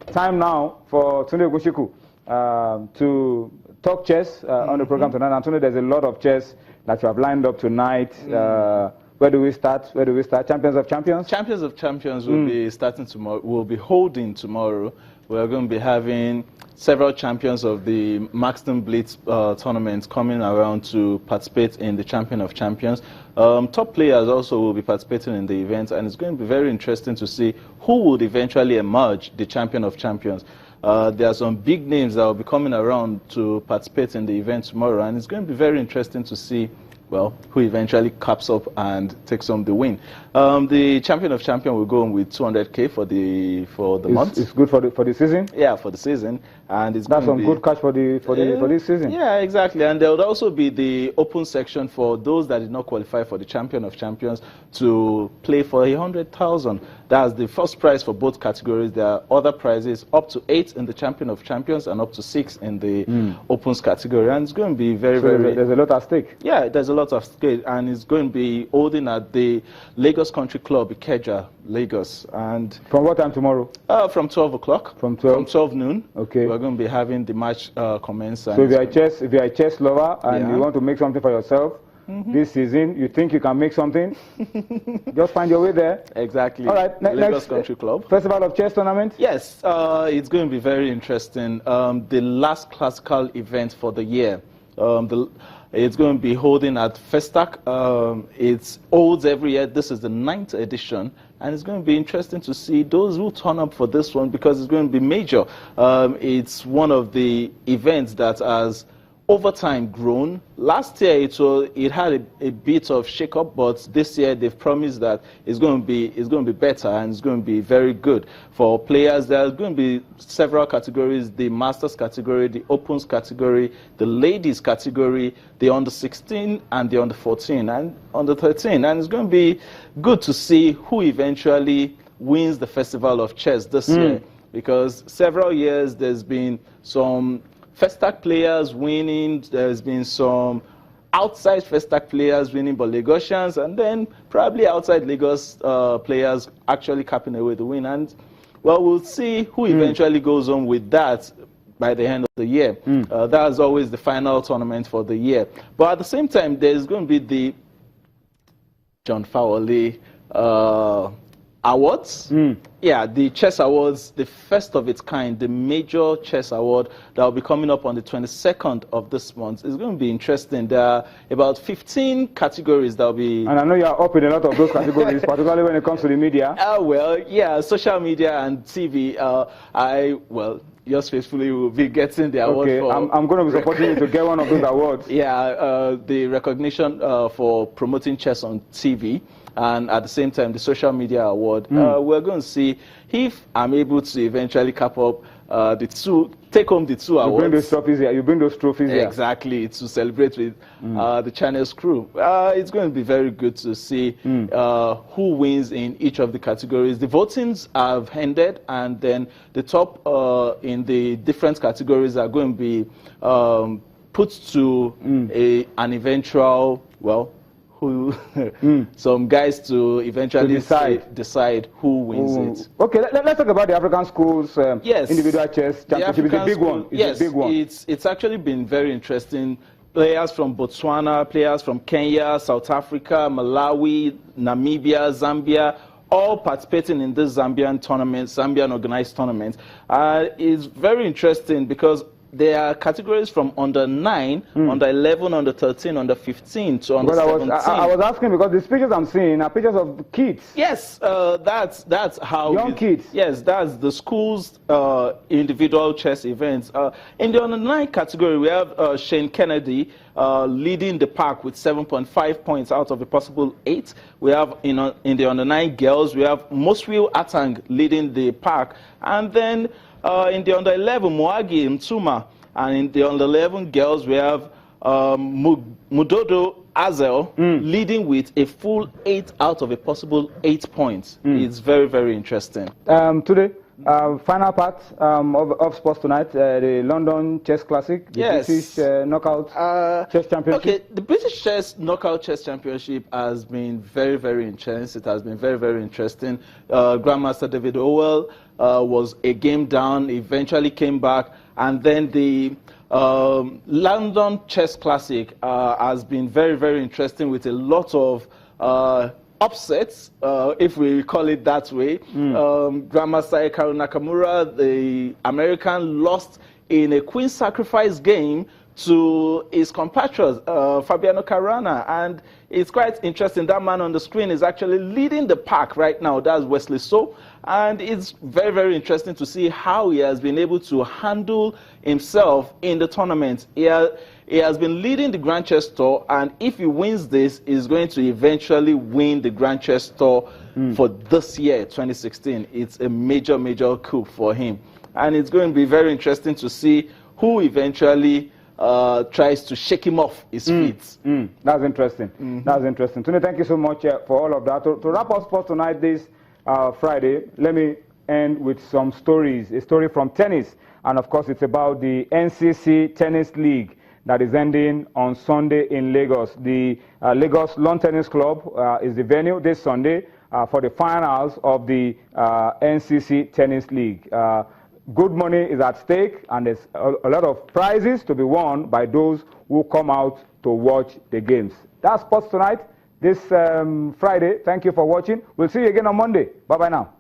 time now for Tunde Ogunsiku to talk chess on the program tonight. And Tunde, there's a lot of chess that you have lined up tonight. Where do we start? Where do we start? Champions of Champions? Champions of Champions will be starting tomorrow. We'll be holding tomorrow. We're going to be having several champions of the Maxton Blitz tournament coming around to participate in the Champion of Champions. Top players also will be participating in the event, and it's going to be very interesting to see who would eventually emerge the Champion of Champions. There are some big names that will be coming around to participate in the event tomorrow, and it's going to be very interesting to see, well, who eventually caps up and takes home the win. The Champion of Champions will go on with 200K for the month. It's good for the season. Yeah, for the season, and it's that's some good cash for this season. Yeah, exactly. And there would also be the open section for those that did not qualify for the Champion of Champions to play for 100,000. That's the first prize for both categories. There are other prizes up to 8 in the Champion of Champions and up to 6 in the opens category. And it's going to be very. There's a lot at stake. Yeah, there's a lot of stake, and it's going to be holding at the Lagos Country Club, Ikeja, Lagos. And from what time tomorrow? From 12 o'clock. From 12? From 12 noon. Okay. We're going to be having the match commence. So if you're a chess lover and you want to make something for yourself this season, you think you can make something, just find your way there. Exactly. All right, Lagos Country Club. Festival of Chess Tournament? Yes, it's going to be very interesting. The last classical event for the year. It's going to be holding at Festac. It holds every year. This is the 9th edition, and it's going to be interesting to see those who turn up for this one because it's going to be major. It's one of the events that has over time grown. Last year it had a bit of shake-up, but this year they've promised that it's going to be better and it's going to be very good for players. There's going to be several categories: the Masters category, the Opens category, the Ladies category, the Under-16 and the Under-14 and Under-13, and it's going to be good to see who eventually wins the Festival of Chess this year, because several years there's been some Festac players winning, there's been some outside Festac players winning, but Lagosians, and then probably outside Lagos players actually capping away the win. And, well, we'll see who eventually goes on with that by the end of the year. That's always the final tournament for the year. But at the same time, there's going to be the John Fowley Awards. Yeah, the Chess Awards, the first of its kind, the major chess award that will be coming up on the 22nd of this month. It's going to be interesting. There are about 15 categories that will be... And I know you are up in a lot of those categories, particularly when it comes to the media. Well, yeah, social media and TV. Yours faithfully will be getting the award. Okay, for I'm going to be supporting you to get one of those awards. Yeah, the recognition for promoting chess on TV. And at the same time, the social media award. We're going to see if I'm able to eventually cap up take home the two awards. You bring those trophies here. You bring those trophies here. Exactly, to celebrate with the channel's crew. It's going to be very good to see who wins in each of the categories. The votings have ended, and then the top in the different categories are going to be put to an eventual, some guys to eventually decide who wins it. Okay, let's talk about the African schools individual chess championship. It's a big one. Yes, a big one. It's actually been very interesting. Players from Botswana, players from Kenya, South Africa, Malawi, Namibia, Zambia, all participating in this Zambian organized tournament. It's very interesting because there are categories from under 9, under 11, under 13, under 15 to under 17. I was asking because the pictures I'm seeing are pictures of kids. Yes, that's how young kids. Yes, that's the school's individual chess events. In the under 9 category, we have Shane Kennedy leading the pack with 7.5 points out of a possible 8. We have in the under 9 girls, we have Moswil Atang leading the pack, and then in the under 11, Moagi Mtuma, and in the under 11 girls, we have Mudodo Azel leading with a full 8 out of a possible 8 points. It's very, very interesting. Today, final part of sports tonight, the London Chess Classic, the British Knockout Chess Championship. Okay, the British Knockout Chess Championship has been very, very intense. It has been very, very interesting. Grandmaster David Howell was a game down, eventually came back, and then the London Chess Classic has been very, very interesting with a lot of upsets, if we call it that way. Grandmaster Hikaru Nakamura, the American, lost in a queen sacrifice game to his compatriot, Fabiano Caruana. And it's quite interesting. That man on the screen is actually leading the pack right now. That's Wesley So. And it's very, very interesting to see how he has been able to handle himself in the tournament. He has been leading the Grand Chess Tour, and if he wins this, he's going to eventually win the Grand Chess Tour for this year, 2016. It's a major, major coup for him. And it's going to be very interesting to see who eventually tries to shake him off his feet. That's interesting. That's interesting. Tony, thank you so much for all of that. To wrap up sports tonight, this Friday, let me end with some stories. A story from tennis, and of course, it's about the NCC Tennis League that is ending on Sunday in Lagos. The Lagos Lawn Tennis Club is the venue this Sunday for the finals of the NCC Tennis League. Good money is at stake, and there's a lot of prizes to be won by those who come out to watch the games. That's sports tonight, this Friday. Thank you for watching. We'll see you again on Monday. Bye-bye now.